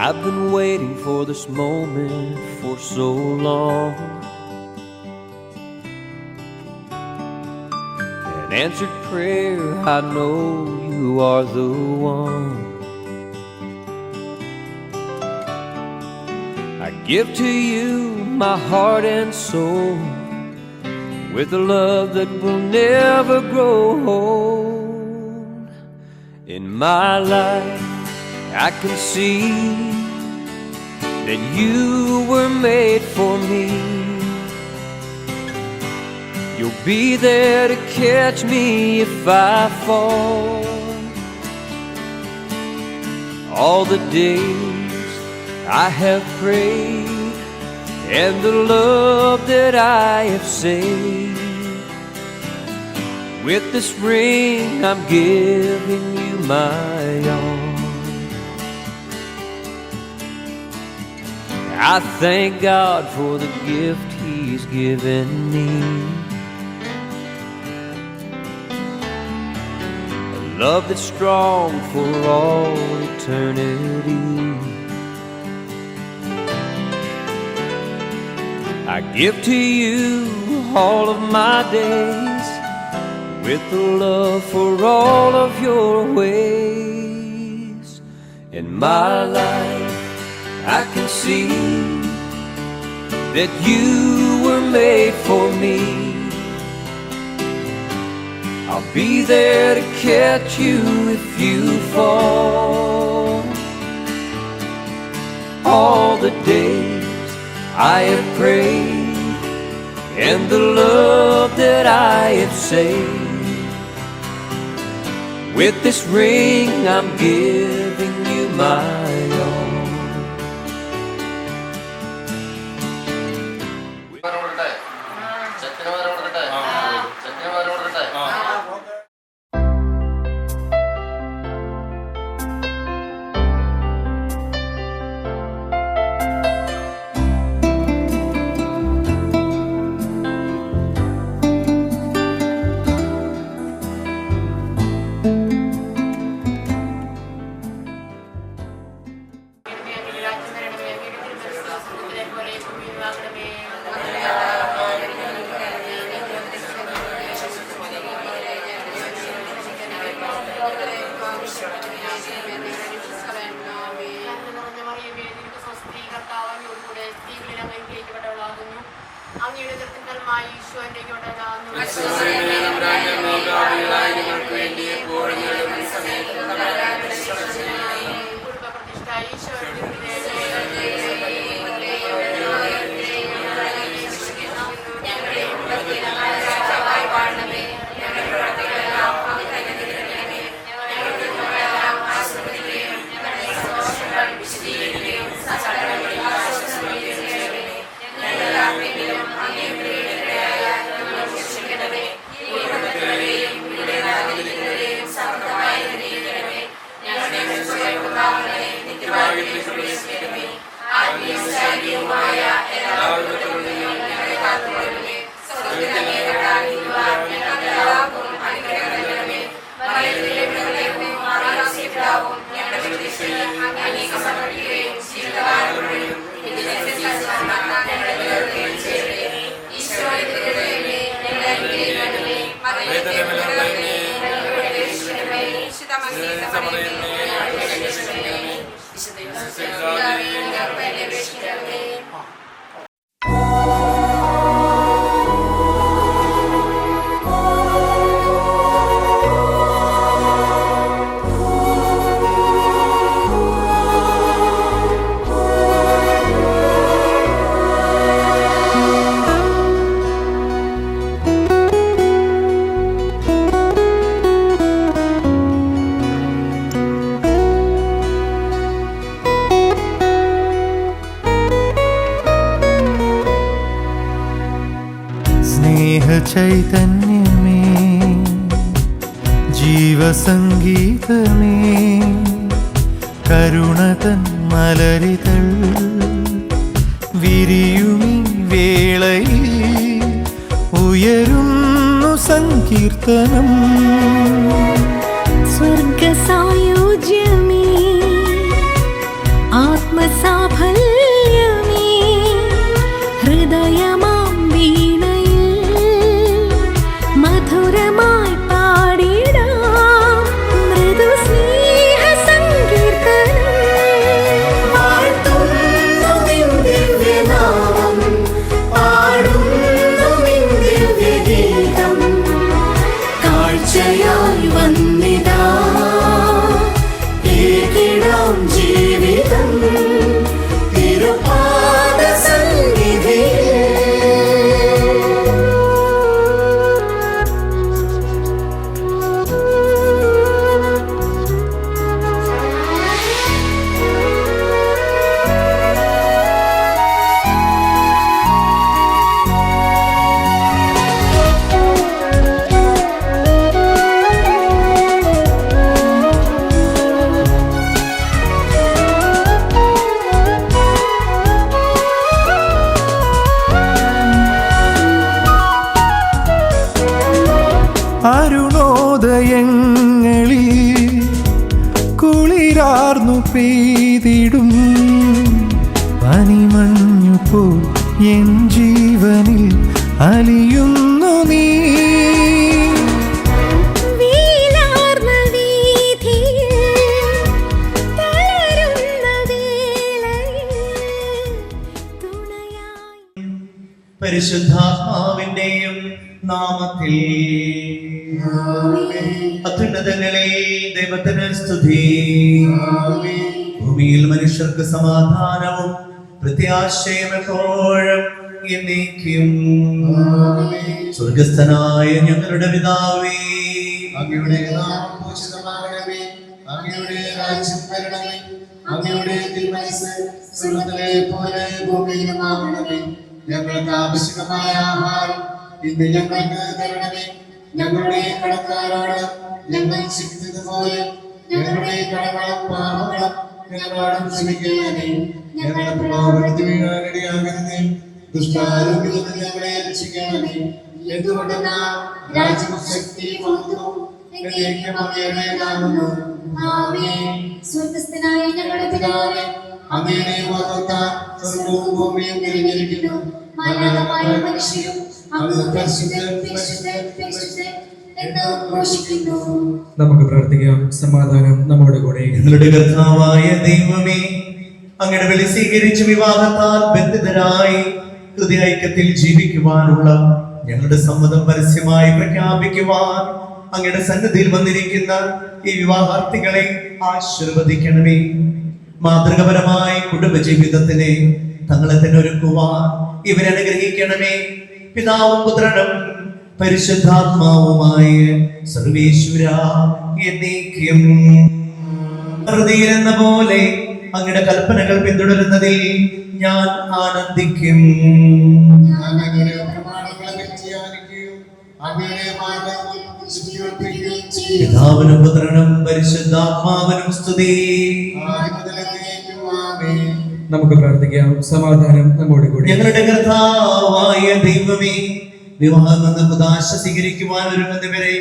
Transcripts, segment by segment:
I've been waiting for this moment for so long. An answered prayer, I know you are the one. I give to you my heart and soul, with a love that will never grow old. In my life I can see that you were made for me. You'll be there to catch me if I fall. All the days I have prayed, and the love that I have saved, with this ring I'm giving you my all. I thank God for the gift He's given me, a love that's strong for all eternity. I give to you all of my days, with a love for all of your ways. In my life I can see that you were made for me. I'll be there to catch you if you fall. All the days I have prayed, and the love that I have saved, with this ring I'm giving you my all. ചൈതന്യമേ ജീവസംഗീതമേ കരുണതൻ മലരിതൾ വിരിയുമീ വേളയിൽ ഉയരുന്നു സങ്കീർത്തനം സ്വർഗസായുജ്യമേ ആത്മ ആത്മസാഫല്യമേ ഹൃദയമാം വീണയിൽ മധുരമായി പാടിടാം മൃദു സ്നേഹ സങ്കീർത്തനം. വാഴ്ത്തുന്നു നിൻ ദിവ്യനാമം, പാടുന്നു നിൻ ദിവ്യഗീതം. കാഴ്ചയായി വന്നിതാ ഏകിടാം ജീവിതം തിരുപാദ സന്നിധിയിൽ. അരുണോദയങ്ങളിൽ കുളിരാർന്നു പെയ്തിടും പനിമഞ്ഞു പോൽ എൻ ജീവനിൽ അലിയുന്നു നീ. വീലാർന്ന വീഥിയിൽ തളരുന്ന വേളയിൽ തുണയായി പരിശുദ്ധാത്മാവിന്റെയും നാമത്തിൽ അത്യുന്നതങ്ങളിൽ ദൈവത്തിന് സ്തുതി. ഭൂമിയിൽ മനുഷ്യർക്ക് സമാധാനവും പ്രത്യാശയും എപ്പോഴും എന്നേക്കും. സ്വർഗസ്ഥനായ ഞങ്ങളുടെ പിതാവേ, അങ്ങയുടെ നാമം പൂജിതമാകണമേ, അങ്ങയുടെ രാജ്യം വരണമേ, അങ്ങയുടെ തിരുമനസ്സ് സ്വർഗ്ഗത്തിലെ പോലെ ഭൂമിയിലുമാകണമേ. ഞങ്ങൾക്ക് ആവശ്യമായ ആഹാരം ഇന്ന് ഞങ്ങൾക്ക് തരണമേ. ഞങ്ങളുടെ കടക്കാരോട് ഞങ്ങൾ ക്ഷമിച്ചതുപോലെ ഞങ്ങളുടെ കടങ്ങളും പാപങ്ങളും ഞങ്ങളോടും ക്ഷമിക്കണമേ. ഞങ്ങളെ പ്രലോഭനത്തിൽ വീഴാനിടയാകരുതേ, ദുഷ്ടാരൂപിയിൽ നിന്ന് ഞങ്ങളെ രക്ഷിക്കണമേ. എന്തുകൊണ്ടെന്നാൽ രാജ്യവും ശക്തിയും മഹത്വവും എന്നേക്കും അങ്ങയുടേതാകുന്നു. ആമേൻ. സ്വർഗ്ഗസ്ഥനായ ഞങ്ങളുടെ പിതാവേ, അങ്ങയുടെ മഹത്വത്താൽ സ്വർഗ്ഗവും ഭൂമിയും നിറഞ്ഞിരിക്കുന്നു. മാലാഖമാരും മനുഷ്യരും അങ്ങ് പരിശുദ്ധൻ പരിശുദ്ധൻ പരിശുദ്ധൻ എന്ന് ഘോഷിക്കുന്നു. നമുക്ക് പ്രാർത്ഥിക്കാം. സമാധാനം നമ്മുടെ കൂടെ. ഞങ്ങളുടെ കർത്താവായ ദൈവമേ, അങ്ങയുടെ വിളി സ്വീകരിച്ച് വിവാഹത്താൽ ബന്ധിതരായി ഹൃദയൈക്യത്തിൽ ജീവിക്കുവാനുള്ള ഞങ്ങളുടെ സമ്മതം പരസ്യമായി പ്രഖ്യാപിക്കുവാൻ അങ്ങയുടെ സന്നിധിയിൽ വന്നിരിക്കുന്ന ഈ വിവാഹാർത്ഥികളെ ആശീർവദിക്കണമേ. മാതൃകപരമായ കുടുംബജീവിതത്തിനെ തങ്ങളെ തന്നെ ഒരുക്കുവാൻ ഇവരെ അനുഗ്രഹിക്കണമേ. പിതാവും പുത്രനും പരിശുദ്ധാത്മാവുമായ സർവേശ്വരാ എന്നേക്കും. എന്ന പോലെ അങ്ങയുടെ കൽപ്പനകൾ പിന്തുടരുന്നതിൽ ഞാൻ ആനന്ദിക്കും. ഞാൻ അങ്ങയുടെ പ്രമാണങ്ങളെ വ്യക്തിയാനിക്കുകയും അങ്ങയുടെ മാർഗ്ഗങ്ങൾ വിശുദ്ധീകരിക്കുകയും ചെയ്യും. പിതാവിനും പുത്രനും പരിശുദ്ധാത്മാവിനും സ്തുതി. ആദ്യം മുതൽ എന്നേക്കും ആമേൻ. നമുക്ക് പ്രാർത്ഥിക്കാം. സമാധാനം നമ്മുടെ കൂടെ. ഞങ്ങളുടെ കർത്താവായ ദൈവമേ, വിവാഹം എന്ന കുദാശ സ്വീകരിക്കുവാൻ ഒരുങ്ങുന്നവരെ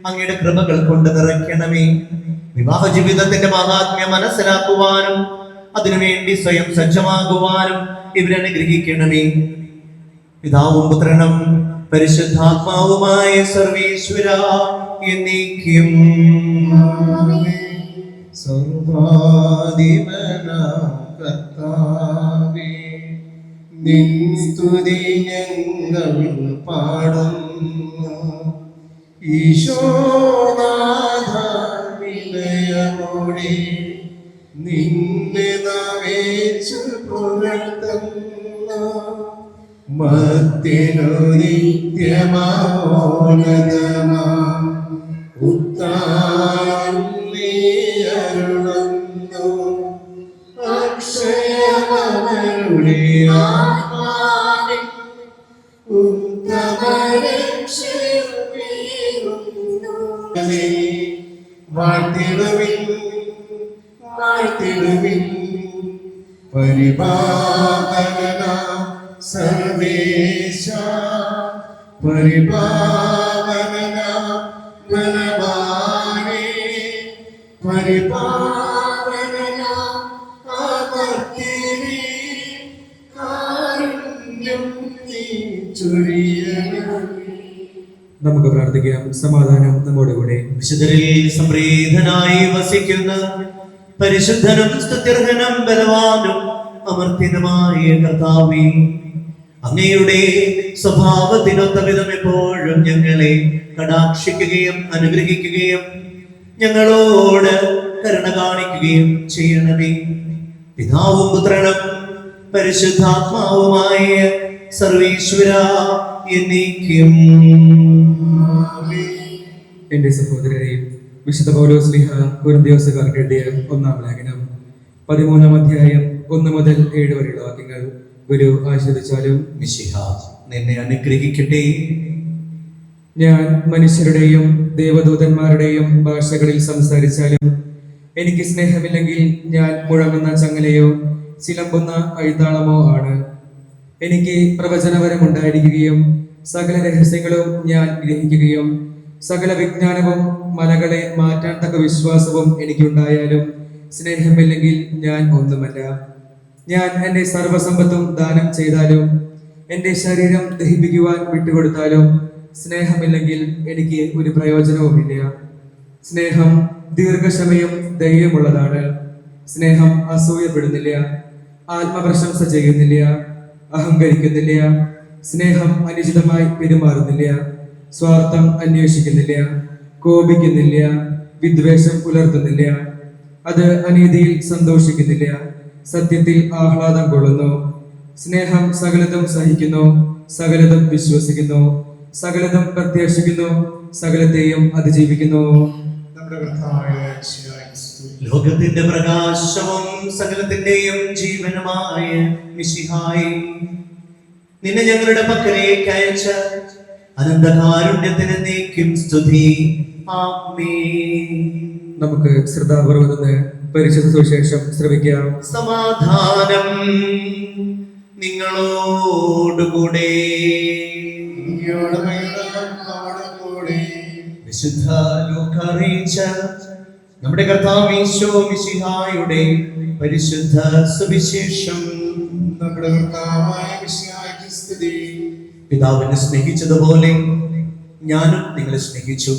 അങ്ങയുടെ കൃപകൾ കൊണ്ട് നിറയ്ക്കണമേ. വിവാഹ ജീവിതത്തിന്റെ മഹാത്മ്യം മനസ്സിലാക്കുവാനും അതിനുവേണ്ടി സ്വയം സജ്ജമാകുവാനും ഇവരെ അനുഗ്രഹിക്കണമേ. പിതാവും പുത്രനും പരിശുദ്ധാത്മാവുമായ സർവേശ്വരാ എന്നേക്കും. സർവാധിപനാം കർത്താവേ, നിൻ സ്തുതി ഞങ്ങൾ പാടുന്നു. ഈശോനാഥ വിനയമോടെ നിന്നെ നമിച്ചു പുകഴ്ത്തുന്നു. മർത്യനു നിത്യമാനന്ദമാം ഉത്താനം നീ അരുളുന്നു. അക്ഷയമവരുടെ ആത്മാവിൽ ഉത്തമരക്ഷയുമേകുന്നു. വാഴ്ത്തിടുവിൻ വാഴ്ത്തിടുവിൻ പരിപാവനാം സർവേശ. പരിപാവനാം ബലവാനേ, പരിപാവനാം അമർത്തി നമുക്ക് പ്രാർത്ഥിക്കാം. സമാധാനം നമ്മോടുകൂടെ. വിശുദ്ധരിൽ സംപ്രീതനായി വസിക്കുന്ന പരിശുദ്ധനും സ്തുത്യർഹനും ബലവാനും അമർത്യനുമായ കർത്താവേ, അങ്ങയുടെ സ്വഭാവത്തിനൊത്ത വിധം എപ്പോഴും ഞങ്ങളെ കടാക്ഷിക്കുകയും അനുഗ്രഹിക്കുകയും ഞങ്ങളോട് കരുണ കാണിക്കുകയും ചെയ്യണമേ. പിതാവും പുത്രനും പരിശുദ്ധാത്മാവുമായ സർവീശ്വര എന്നേക്കും. എന്റെ സഹോദരരെ, വിശുദ്ധ പൗലോസ് ശ്ലീഹ കൊരിന്ത്യക്കാർക്ക് എഴുതിയ 1-ാം ലേഖനം 13-ാം അധ്യായം 1 മുതൽ 7 വരെയുള്ള വാക്യങ്ങൾ ഗുരു ആശീർവദിച്ചാലും. മിശിഹ നിന്നെ അനുഗ്രഹിക്കട്ടെ. ഞാൻ മനുഷ്യരുടെയും ദേവദൂതന്മാരുടെയും ഭാഷകളിൽ സംസാരിച്ചാലും എനിക്ക് സ്നേഹമില്ലെങ്കിൽ ഞാൻ മുഴങ്ങുന്ന ചങ്ങലയോ ചിലമ്പുന്ന കൈത്താളമോ ആണ്. എനിക്ക് പ്രവചനപരമുണ്ടായിരിക്കുകയും സകല രഹസ്യങ്ങളും ഞാൻ ഗ്രഹിക്കുകയും സകല വിജ്ഞാനവും മലകളെ മാറ്റാൻ തക്ക വിശ്വാസവും എനിക്കുണ്ടായാലും സ്നേഹമില്ലെങ്കിൽ ഞാൻ ഒന്നുമല്ല. ഞാൻ എൻ്റെ സർവസമ്പത്തും ദാനം ചെയ്താലും എൻ്റെ ശരീരം ദഹിപ്പിക്കുവാൻ വിട്ടുകൊടുത്താലും സ്നേഹമില്ലെങ്കിൽ എനിക്ക് ഒരു പ്രയോജനവുമില്ല. സ്നേഹം ദീർഘക്ഷമയും ധൈര്യമുള്ളതാണ്. സ്നേഹം അസൂയപ്പെടുന്നില്ല, ആത്മപ്രശംസ ചെയ്യുന്നില്ല, അഹങ്കരിക്കുന്നില്ല. സ്നേഹം അനുചിതമായി പെരുമാറുന്നില്ല, സ്വാർത്ഥം അന്വേഷിക്കുന്നില്ല, കോപിക്കുന്നില്ല, വിദ്വേഷം പുലർത്തുന്നില്ല. അത് അനീതിയിൽ സന്തോഷിക്കുന്നില്ല, സത്യത്തിൽ ആഹ്ലാദം കൊള്ളുന്നു. സ്നേഹം സകലതും സഹിക്കുന്നു, സകലതും വിശ്വസിക്കുന്നു, സകലതും പ്രത്യാശിക്കുന്നു, സകലത്തെയും അതിജീവിക്കുന്നു. ലോകത്തിന്റെ പ്രകാശവും സകലത്തിന്റെയും ജീവനുമായ മിശിഹായി, നിന്നെ ഞങ്ങളുടെ പക്കലേക്ക് അയച്ച അനന്തകാരുണ്യത്തിന് നീക്കും സ്തുതി. ആമേൻ. നമുക്ക് ശ്രദ്ധാപൂർവ്വം നിന്ന് പരിശുദ്ധ സുവിശേഷം ശ്രവിക്കാം. സമാധാനം നിങ്ങളോടുകൂടെ. വിശുദ്ധ ലൂക്കാ അറിയിച്ച നമ്മുടെ കർത്താവ് ഈശോ മിശിഹായുടെ പരിശുദ്ധ സുവിശേഷം. നമ്മുടെ കർത്താവായ മിശിഹായ്ക്ക് സ്തുതി. പിതാവിനെ സ്നേഹിച്ചതുപോലെ ഞാനും നിങ്ങളെ സ്നേഹിച്ചു.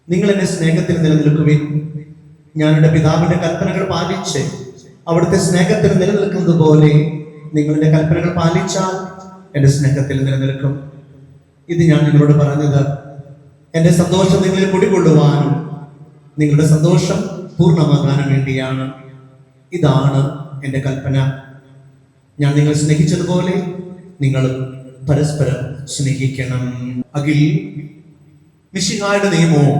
നിങ്ങൾ എന്റെ സ്നേഹത്തിൽ നിലനിൽക്കുവിൻ. ഞാൻ എൻ്റെ പിതാവിന്റെ കൽപ്പനകൾ പാലിച്ച് അവിടുത്തെ സ്നേഹത്തിൽ നിലനിൽക്കുന്നത് പോലെ നിങ്ങളുടെ കൽപ്പനകൾ പാലിച്ചാൽ എൻ്റെ സ്നേഹത്തിൽ നിലനിൽക്കും. ഇത് ഞാൻ നിങ്ങളോട് പറഞ്ഞത് എൻ്റെ സന്തോഷം നിങ്ങളിൽ കുടികൊള്ളുവാനും നിങ്ങളുടെ സന്തോഷം പൂർണ്ണമാകാനും വേണ്ടിയാണ്. ഇതാണ് എൻ്റെ കൽപ്പന. ഞാൻ നിങ്ങളെ സ്നേഹിച്ചതുപോലെ നിങ്ങൾ പരസ്പരം സ്നേഹിക്കണം. അഖിൽ മിശിഹായുടെ നിയമവും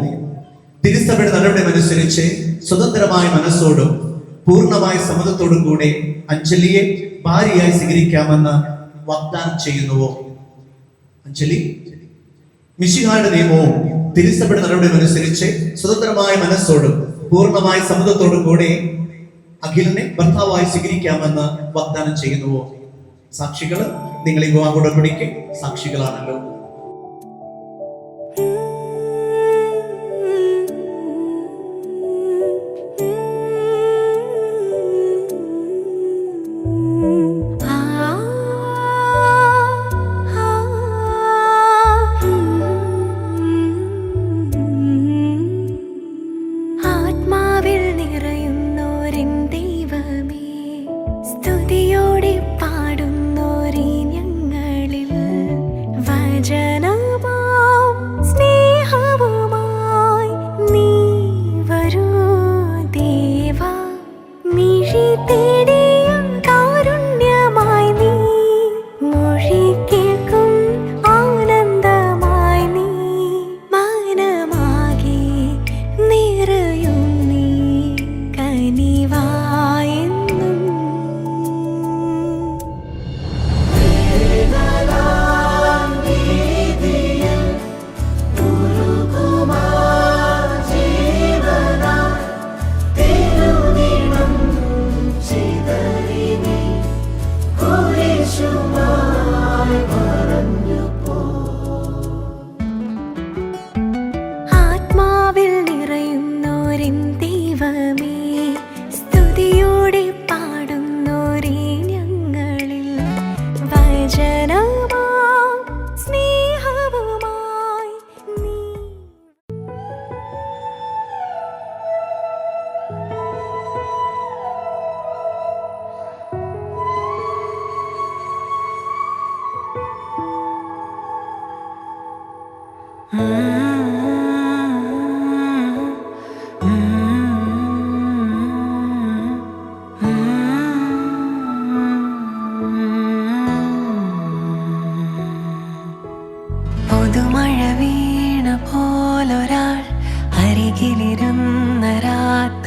തിരുസഭയുടെ നടപടിയും അനുസരിച്ച് സ്വതന്ത്രമായ മനസ്സോടും പൂർണ്ണമായ സമ്മതത്തോടും കൂടെ അഞ്ജലിയെ ഭാര്യയായി സ്വീകരിക്കാമെന്ന് വാഗ്ദാനം ചെയ്യുന്നുവോ? അഞ്ജലി, മിശിഹായുടെ നിയമവും തിരുസഭയുടെ നടപടിയും അനുസരിച്ച് സ്വതന്ത്രമായ മനസ്സോടും പൂർണ്ണമായ സമ്മതത്തോടും കൂടെ അഖിലിനെ ഭർത്താവായി സ്വീകരിക്കാമെന്ന് വാഗ്ദാനം ചെയ്യുന്നുവോ? സാക്ഷികൾ, നിങ്ങൾ ഈ വിവാഹ ഉടമ്പടിക്ക് സാക്ഷികളാണല്ലോ. ആത്മാവിൽ നിറയുന്നോരിൻ ദൈവമേ, സ്തുതിയോടെ പാടുന്നോരീ ഞങ്ങളിൽ വചനമരുളുക.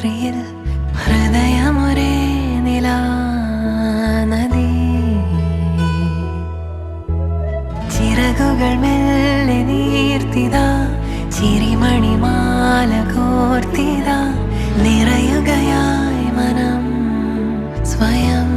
രാത്രിയിൽ ഹൃദയമൊരേ നിലാനദി ചിറകുകൾ മെല്ലെ നീർത്തിതാ ചിരിമണിമാല കോർത്തിതാ നിറയുകയായി മനം സ്വയം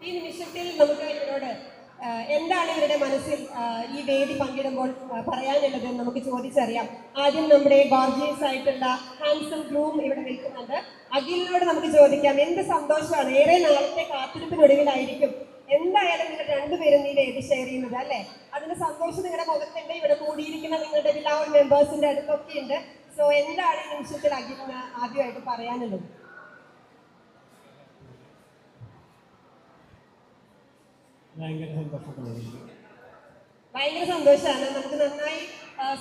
ഈ നിമിഷത്തിൽ നമുക്ക് ഇവരോട് എന്താണ് ഇവരുടെ മനസ്സിൽ ഈ വേദി പങ്കിടുമ്പോൾ പറയാനുള്ളത് നമുക്ക് ചോദിച്ചറിയാം. ആദ്യം നമ്മുടെ ഗോർജിയസ് ആയിട്ടുള്ള ഹാൻസം ഗ്രൂം ഇവിടെ നിൽക്കുന്നുണ്ട്. അഖിലിനോട് നമുക്ക് ചോദിക്കാം, എന്ത് സന്തോഷമാണ്, ഏറെ നാളത്തെ കാത്തിരിപ്പിനൊടുവിലായിരിക്കും എന്തായാലും നിങ്ങൾ രണ്ടുപേരും ഈ വേദി ഷെയർ ചെയ്യുന്നത് അല്ലേ? അതിന്റെ സന്തോഷം നിങ്ങളുടെ മുഖത്തുണ്ട്. ഇവിടെ കൂടിയിരിക്കുന്ന നിങ്ങളുടെ ബിലൗഡ് മെമ്പേഴ്സിന്റെ അടുത്തൊക്കെ ഉണ്ട്. സോ എന്താണ് ഈ നിമിഷത്തിൽ അഖിലിന് ആദ്യമായിട്ട് പറയാനുള്ളത്? ഭയങ്കര സന്തോഷമാണ്. നമുക്ക് നന്നായി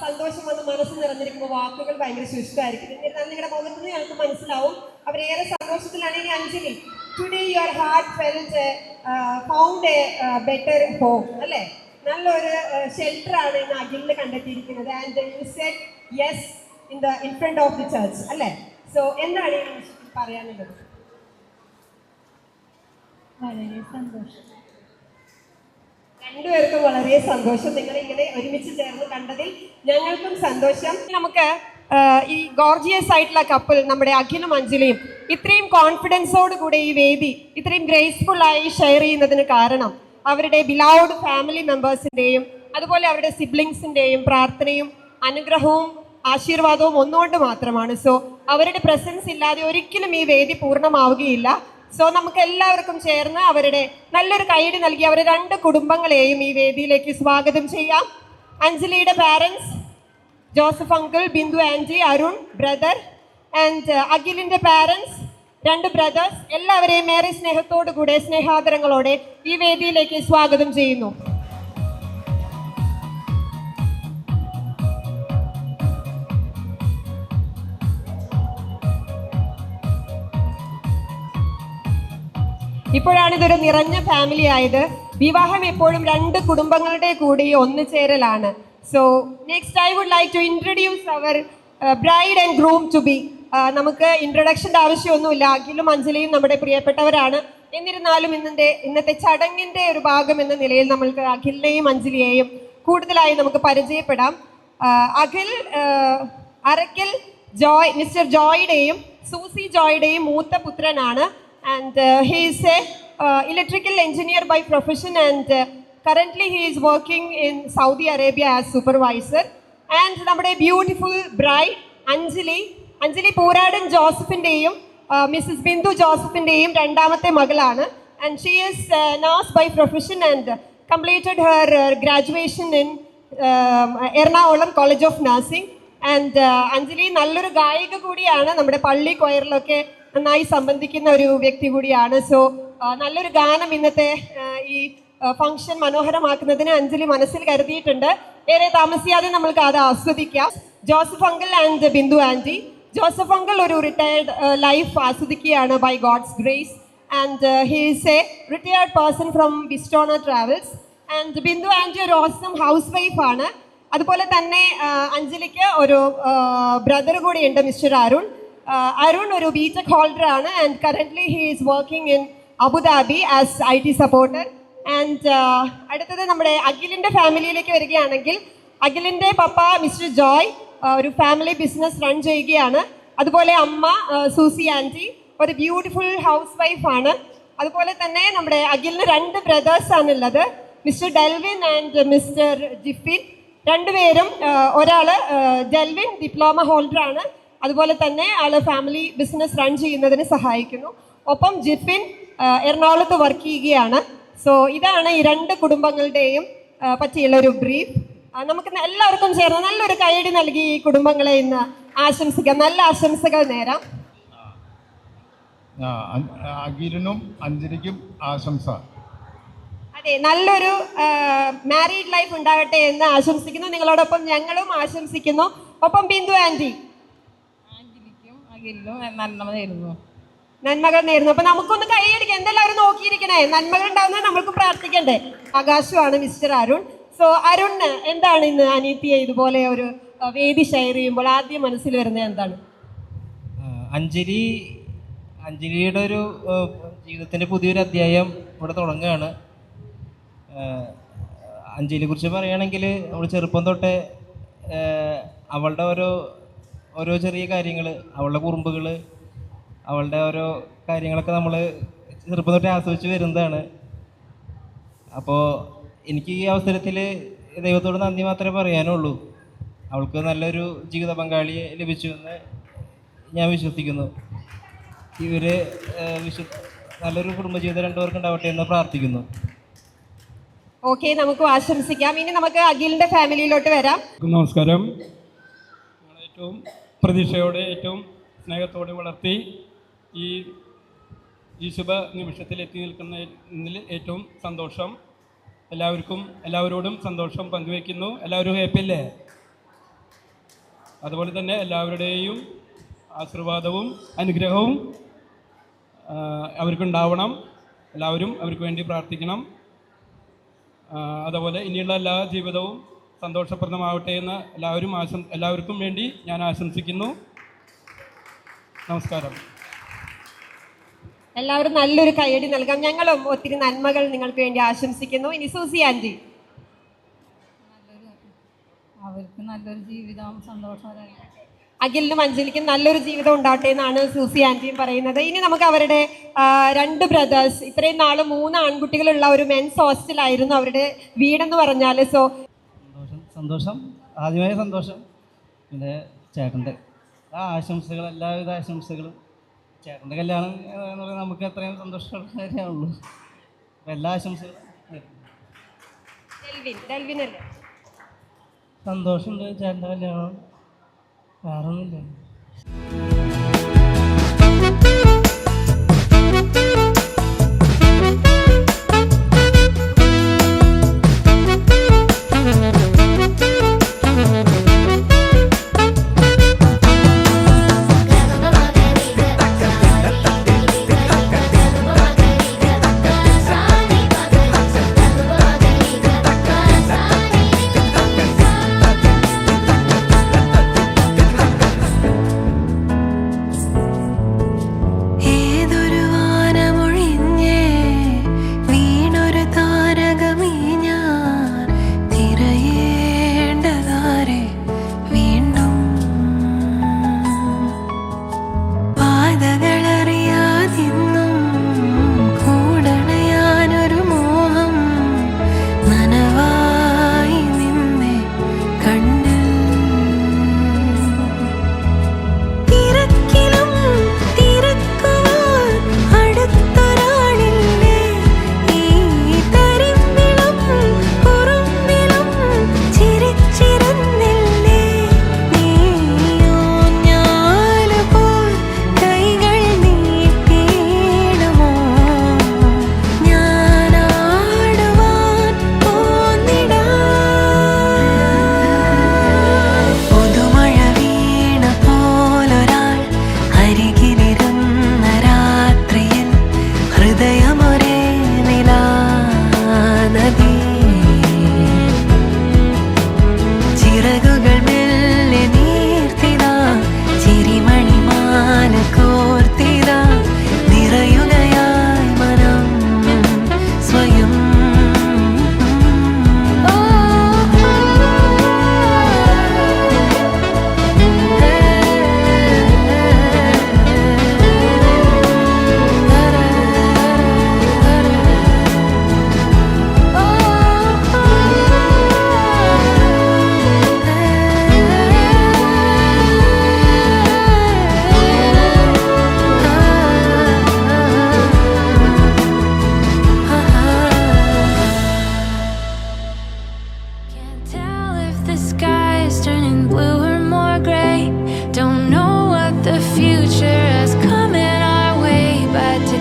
സന്തോഷം വന്ന് മനസ്സ് നിറഞ്ഞിരിക്കുമ്പോൾ വാക്കുകൾ ഭയങ്കര ശുഷ്കമായിരിക്കും. എന്നിരുന്നാൽ നിങ്ങളുടെ മുഖത്ത് നിന്ന് ഞങ്ങൾക്ക് മനസ്സിലാവും അവരേറെ സന്തോഷത്തിലാണ്. ഇനി Anjali, today your heartfelt found a better home അല്ലേ? നല്ലൊരു ഷെൽട്ടറാണ് ഇന്ന് അഖിലിന് കണ്ടെത്തിയിരിക്കുന്നത്. And you said yes in front of the church അല്ലേ? സോ എന്താണ് ഈ നിമിഷത്തിൽ പറയാനുള്ളത്? വളരെ സന്തോഷം. രണ്ടുപേർക്കും വളരെ സന്തോഷം. നിങ്ങൾ ഇങ്ങനെ ഒരുമിച്ച് ചേർന്ന് കണ്ടതിൽ ഞങ്ങൾക്കും സന്തോഷം. നമുക്ക് ഈ ഗോർജിയസ് ആയിട്ടുള്ള കപ്പിൾ നമ്മുടെ അഖിലും അഞ്ജലിയും ഇത്രയും കോൺഫിഡൻസോട് കൂടെ ഈ വേദി ഇത്രയും ഗ്രേസ്ഫുള്ളായി ഷെയർ ചെയ്യുന്നതിന് കാരണം അവരുടെ ബിലൗഡ് ഫാമിലി മെമ്പേഴ്സിൻ്റെയും അതുപോലെ അവരുടെ സിബ്ലിങ്സിൻ്റെയും പ്രാർത്ഥനയും അനുഗ്രഹവും ആശീർവാദവും ഒന്നുകൊണ്ട് മാത്രമാണ്. സോ അവരുടെ പ്രസൻസ് ഇല്ലാതെ ഒരിക്കലും ഈ വേദി പൂർണ്ണമാവുകയില്ല. സോ നമുക്ക് എല്ലാവർക്കും ചേർന്ന് അവരുടെ നല്ലൊരു കൈയടി നൽകി അവരുടെ രണ്ട് കുടുംബങ്ങളെയും ഈ വേദിയിലേക്ക് സ്വാഗതം ചെയ്യാം. അഞ്ജലിയുടെ parents Joseph uncle, Bindu aunty, Arun brother and അഖിലിൻ്റെ പാരൻസ് രണ്ട് ബ്രദേഴ്സ്, എല്ലാവരെയും ഏറെ സ്നേഹത്തോടു കൂടെ സ്നേഹാദരങ്ങളോടെ ഈ വേദിയിലേക്ക് സ്വാഗതം ചെയ്യുന്നു. ഇപ്പോഴാണ് ഇതൊരു നിറഞ്ഞ ഫാമിലി ആയത്. വിവാഹം എപ്പോഴും രണ്ട് കുടുംബങ്ങളുടെ കൂടി ഒന്നുചേരലാണ്. So next I would like to introduce our bride and groom to be. നമുക്ക് ഇൻട്രൊഡക്ഷൻ്റെ ആവശ്യമൊന്നുമില്ല. അഖിലും അഞ്ജലിയും നമ്മുടെ പ്രിയപ്പെട്ടവരാണ്. എന്നിരുന്നാലും ഇന്നത്തെ ചടങ്ങിൻ്റെ ഒരു ഭാഗം എന്ന നിലയിൽ നമ്മൾക്ക് അഖിലിനെയും അഞ്ജലിയെയും കൂടുതലായി നമുക്ക് പരിചയപ്പെടാം. അഖിൽ അറക്കൽ മിസ്റ്റർ ജോയുടെയും സൂസി ജോയുടെയും മൂത്ത പുത്രനാണ്. And he is a electrical engineer by profession, and currently he is working in Saudi Arabia as supervisor. And നമ്മുടെ ബ്യൂട്ടിഫുൾ ബ്രൈഡ് അഞ്ജലി പൂരാടൻ ജോസഫിൻ്റെയും മിസ്സസ് ബിന്ദു ജോസഫിൻ്റെയും രണ്ടാമത്തെ മകളാണ്. And she is nurse by profession and completed her graduation in Ernakulam college of nursing. And Anjali നല്ലൊരു ഗായിക കൂടിയാണ്. നമ്മുടെ പള്ളി കൊയറിലൊക്കെ നന്നായി സംബന്ധിക്കുന്ന ഒരു വ്യക്തി കൂടിയാണ്. സോ നല്ലൊരു ഗാനം ഇന്നത്തെ ഈ ഫംഗ്ഷൻ മനോഹരമാക്കുന്നതിന് അഞ്ജലി മനസ്സിൽ കരുതിയിട്ടുണ്ട്. ഏറെ താമസിയാതെ നമ്മൾക്ക് അത് ആസ്വദിക്കാം. Joseph uncle and Bindu aunty. Joseph uncle ഒരു റിട്ടയർഡ് ലൈഫ് ആസ്വദിക്കുകയാണ് by God's grace. And he is a retired person from Vistona travels. And Bindu aunty ഒരു ഓസം ഹൗസ് വൈഫാണ്. അതുപോലെ തന്നെ അഞ്ജലിക്ക് ഒരു ബ്രദർ കൂടിയുണ്ട്, മിസ്റ്റർ അരുൺ. അരുൺ ഒരു ബിടെക് ഹോൾഡർ ആണ്. And currently he is working in Abu Dhabi as IT supporter. And അടുത്തത് നമ്മുടെ അഖിലിൻ്റെ ഫാമിലിയിലേക്ക് വരികയാണെങ്കിൽ അഖിലിൻ്റെ പപ്പ മിസ്റ്റർ ജോയ് ഒരു ഫാമിലി ബിസിനസ് റൺ ചെയ്യുകയാണ്. അതുപോലെ അമ്മ സൂസി ആൻറ്റി ഒരു ബ്യൂട്ടിഫുൾ ഹൗസ് വൈഫാണ്. അതുപോലെ തന്നെ നമ്മുടെ അഖിലിന് 2 ബ്രദേഴ്സാണുള്ളത്, Mr Delvin and Mr Jifin. രണ്ടുപേരും ഒരാൾ ഡെൽവിൻ ഡിപ്ലോമ ഹോൾഡറാണ്, അതുപോലെ തന്നെ ആൾ ഫാമിലി ബിസിനസ് റൺ ചെയ്യുന്നതിന് സഹായിക്കുന്നു. ഒപ്പം ജിഫിൻ എറണാകുളത്ത് വർക്ക് ചെയ്യുകയാണ്. സോ ഇതാണ് ഈ 2 കുടുംബങ്ങളുടെയും പറ്റിയുള്ള ഒരു ബ്രീഫ്. നമുക്ക് എല്ലാവർക്കും ചേർന്ന് നല്ലൊരു കൈയടി നൽകി ഈ കുടുംബങ്ങളെ ഇന്ന് ആശംസിക്കാം. നല്ല ആശംസകൾ നേരാം. അഖിലിനും അഞ്ജലിക്കും ആശംസ. അതെ, നല്ലൊരു മാരീഡ് ലൈഫ് ഉണ്ടാകട്ടെ എന്ന് ആശംസിക്കുന്നു. നിങ്ങളോടൊപ്പം ഞങ്ങളും ആശംസിക്കുന്നു. ഒപ്പം ബിന്ദു ആൻറ്റി ആന്റിക്കും അഖിലിനും നന്മ നന്മകൾ നേരുന്നു. അപ്പൊ നമുക്കൊന്ന് കൈയടിക്കാം. എന്തെല്ലാവരും നോക്കിയിരിക്കണേ, നന്മകൾ ഉണ്ടാവുന്നത് നമ്മൾക്ക് പ്രാർത്ഥിക്കണ്ടേ. ആകാശമാണ് മിസ്റ്റർ അരുൺ. സോ അരുണ്, എന്താണ് ഇന്ന് അനീതിയെ ഇതുപോലെ ഒരു വേദി ഷെയർ ചെയ്യുമ്പോൾ ആദ്യം മനസ്സിൽ വരുന്നത് എന്താണ്? അഞ്ജലിയുടെ ഒരു ജീവിതത്തിൻ്റെ പുതിയൊരു അധ്യായം ഇവിടെ തുടങ്ങുകയാണ്. അഞ്ജലിയെ കുറിച്ച് പറയുകയാണെങ്കിൽ അവൾ ചെറുപ്പം തൊട്ടേ അവളുടെ ഓരോ ചെറിയ കാര്യങ്ങൾ, അവളുടെ കുറുമ്പുകൾ, അവളുടെ ഓരോ കാര്യങ്ങളൊക്കെ നമ്മൾ ചെറുപ്പം തൊട്ടേ ആസ്വദിച്ച് വരുന്നതാണ്. അപ്പോൾ എനിക്ക് ഈ അവസരത്തിൽ ദൈവത്തോട് നന്ദി മാത്രമേ പറയാനുള്ളൂ. അവൾക്ക് നല്ലൊരു ജീവിത പങ്കാളിയെ ലഭിച്ചു എന്ന് ഞാൻ വിശ്വസിക്കുന്നു. ഇവർ നല്ലൊരു കുടുംബജീവിതം 2 പേർക്ക് ഉണ്ടാവട്ടെ എന്ന് പ്രാർത്ഥിക്കുന്നു. ഓക്കെ, നമുക്ക് ആശംസിക്കാം. ഇനി നമുക്ക് അഖിലിൻ്റെ ഫാമിലിയിലോട്ട് വരാം. നമസ്കാരം. ഏറ്റവും പ്രതീക്ഷയോടെ ഏറ്റവും സ്നേഹത്തോടെ വളർത്തി ഈ ശുഭ നിമിഷത്തിൽ എത്തി നിൽക്കുന്നതിൽ ഏറ്റവും സന്തോഷം. എല്ലാവരോടും സന്തോഷം പങ്കുവയ്ക്കുന്നു. എല്ലാവരും ഹാപ്പിയല്ലേ? അതുപോലെ തന്നെ എല്ലാവരുടെയും ആശീർവാദവും അനുഗ്രഹവും അവർക്കുണ്ടാവണം. എല്ലാവരും അവർക്ക് വേണ്ടി പ്രാർത്ഥിക്കണം. അതുപോലെ ഇനിയുള്ള എല്ലാ ജീവിതവും സന്തോഷപ്രദമാവട്ടെ എന്ന് എല്ലാവർക്കും വേണ്ടി ഞാൻ ആശംസിക്കുന്നു. നമസ്കാരം. എല്ലാവരും നല്ലൊരു കൈയടി നൽകാം. ഞങ്ങളും ഒത്തിരി നന്മകൾ നിങ്ങൾക്ക് വേണ്ടി ആശംസിക്കുന്നു. ഇനി സൂസി ആൻറ്റി. അവർക്ക് നല്ലൊരു ജീവിതം സന്തോഷകരമായി അഖിലിനും അഞ്ജലിക്കും നല്ലൊരു ജീവിതം ഉണ്ടാവട്ടെ എന്നാണ് സൂസി ആൻറ്റിയും പറയുന്നത്. ഇനി നമുക്ക് അവരുടെ 2 ബ്രദേഴ്സ്, ഇത്രയും നാൾ 3 ആൺകുട്ടികളുള്ള ഒരു മെൻസ് ഹോസ്റ്റലായിരുന്നു അവരുടെ വീടെന്ന് പറഞ്ഞാൽ. സോ സന്തോഷം ആദ്യമായ സന്തോഷം. പിന്നെ ചേട്ടൻ്റെ ആശംസകൾ, എല്ലാവിധ ആശംസകളും. ചേട്ടൻ്റെ കല്യാണം എന്ന് പറയുന്നത് നമുക്ക് എത്രയും സന്തോഷമുള്ള കാര്യമാണുള്ളൂ. അപ്പം എല്ലാ ആശംസകളും. ഡെൽവിനല്ലേ? സന്തോഷമുണ്ട് ചേട്ടൻ്റെ കല്യാണം, വേറെ ഒന്നുമില്ല.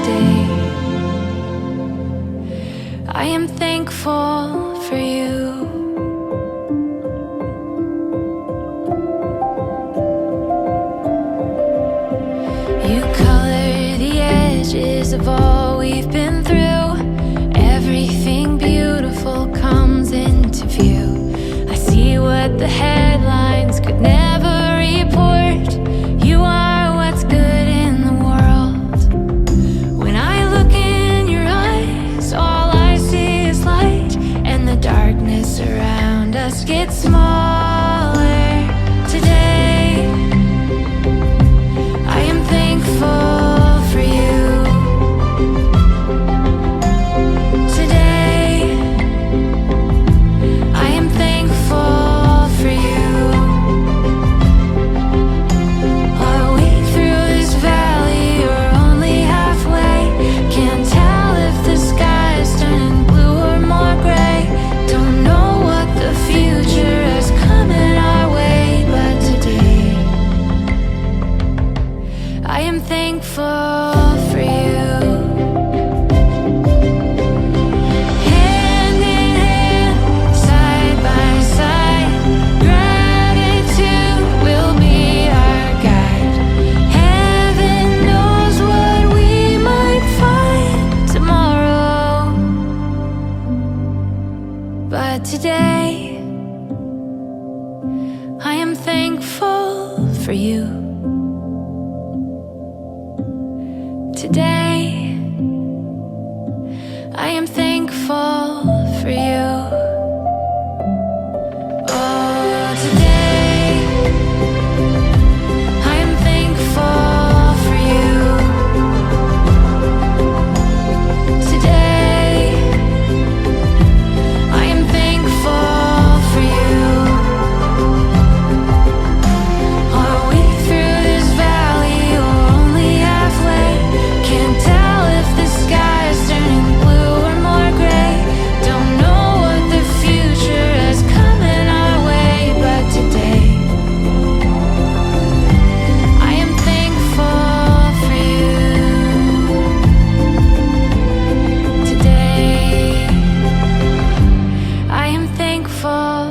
today. I am thankful for you. You color the edges of all we've been through. Everything beautiful comes into view. I see what the headlines could never report. You are what's good in the world. When I look in your eyes, all I see is light, and the darkness around us gets smaller. Today I am thankful for you. Today I am thankful for you. Are we through this valley or only halfway? Can't tell if the sky is turning blue or more gray. Don't know what the future is coming our way, but today I am thankful for you. Hand in hand, side by side, gratitude will be our guide. Heaven knows what we might find tomorrow, but today I am thankful for you. Today I am thankful for you. Oh, today I am thankful for you. Today I am thankful for you. Are we through this valley or only halfway? Can't tell if the sky is turning blue or more gray. Don't know what the future is coming our way, but today I am thankful for you. Today I am thankful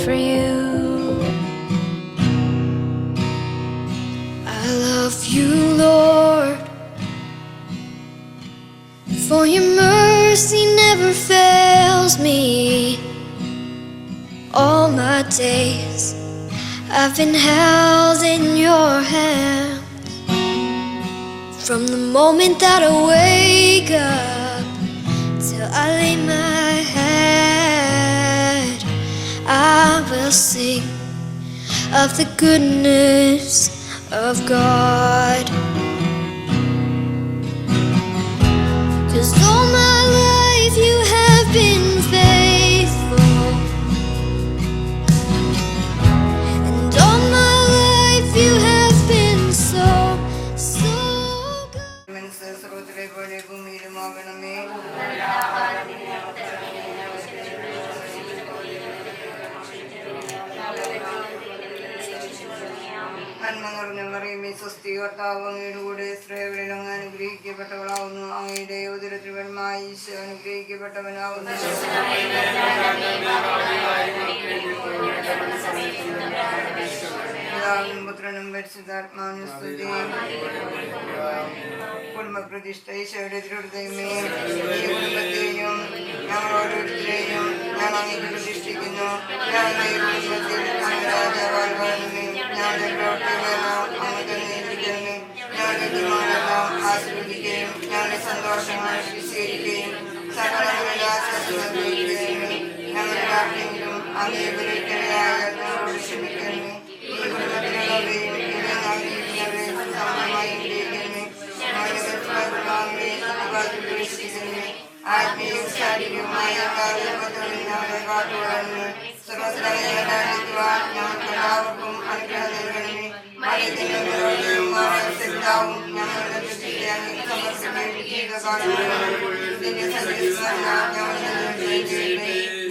for you. I love you, Lord, for your mercy never fails me. All my days I've been held in your hand. From the moment that I wake up till I lay my head, I will sing of the goodness of God. 'Cause all my life you have been faithful, and all my life you have been so, so good. സർവ്വത്തിലെ പോലെ ഭൂമിയിലുമാകണമേ. നന്മ നിറഞ്ഞ മറിയമേ, സ്വസ്തി, കർത്താവ് അങ്ങയുടെ കൂടെ, സ്ത്രീകളിൽ അങ്ങ് അനുഗ്രഹിക്കപ്പെട്ടവളാവുന്നു. അങ്ങയുടെ ഉദരത്തിൽ ഫലമായി ഈശോ അനുഗ്രഹിക്കപ്പെട്ടവനാവുന്നു. പിതാവിനും പുത്രനും പരിശുദ്ധാത്മാവിനും സ്തുതി. കുടുംബപ്രതിഷ്ഠ ഈശോയുടെ തിരുഹൃദയമേ, ഈ കുടുംബത്തെയും ഞങ്ങൾ ഓരോരുത്തരെയും ഞാൻ അങ്ങേക്ക് പ്രതിഷ്ഠിക്കുന്നു. ഞങ്ങളുടെ ഈ കുടുംബത്തിൽ അങ്ങ് രാജാവായി വാഴുന്നു. ഞങ്ങളുടെ പ്രവർത്തികളെല്ലാം അങ്ങ് തന്നെ ഏൽപ്പിക്കുന്നു. ഞങ്ങളുടെ തീരുമാനമെല്ലാം ആസ്വദിക്കുകയും ഞങ്ങളുടെ സന്തോഷങ്ങൾ സ്വീകരിക്കുകയും സകലങ്ങളിൽ ആശ്വാസം അനുഭവിക്കുകയും ഞങ്ങളുടെ ആർക്കെങ്കിലും അങ്ങേ വിളിക്കണയായ ഞങ്ങളോട് ക്ഷമിക്കുന്നു. ഈ കുടുംബത്തിലുള്ളവരെയും ഇവിടെ നാട്ടിലിരിക്കുന്നവരെയും സമാനമായി അനുഗ്രഹിക്കുന്നു. ഞങ്ങളുടെ കർത്താവിനെ പ്രവേശിക്കുന്നു. ആത്മീയവും ശാരീരികവുമായ കാര്യബന്ധങ്ങളിൽ ഞങ്ങളെ കാത്തുകൊള്ളുന്നു. സർവ്വസകലങ്ങളായിരിക്കുവാൻ ഞങ്ങൾക്ക് എല്ലാവർക്കും അനുഗ്രഹം നൽകണമേ. മഴത്തിനും മാറാവും ഞങ്ങളുടെ പ്രതിഷ്ഠയെ അങ്ങ് സമർപ്പിക്കുകയും ജീവിതകാലം ഇതിന്റെ സന്ദേശം ഞങ്ങളുടെ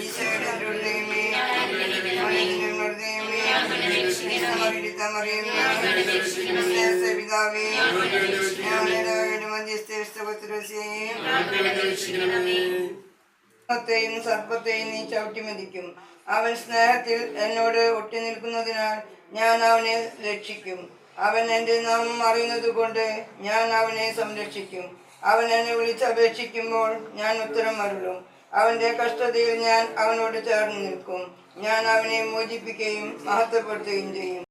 ഈശോയുടെ ഹൃദയമേ, പിതാവേ, ഞങ്ങളുടെ മധ്യസ്ഥ ത്തെയും സർപ്പത്തെയും നീ ചവിട്ടി മതിക്കും. അവൻ സ്നേഹത്തിൽ എന്നോട് ഒട്ടി നിൽക്കുന്നതിനാൽ ഞാൻ അവനെ രക്ഷിക്കും. അവൻ എൻ്റെ നാമം അറിയുന്നത് കൊണ്ട് ഞാൻ അവനെ സംരക്ഷിക്കും. അവൻ എന്നെ വിളിച്ചപേക്ഷിക്കുമ്പോൾ ഞാൻ ഉത്തരം അരുളും. അവൻ്റെ കഷ്ടതയിൽ ഞാൻ അവനോട് ചേർന്ന് നിൽക്കും. ഞാൻ അവനെ മോചിപ്പിക്കുകയും മഹത്വപ്പെടുത്തുകയും ചെയ്യും.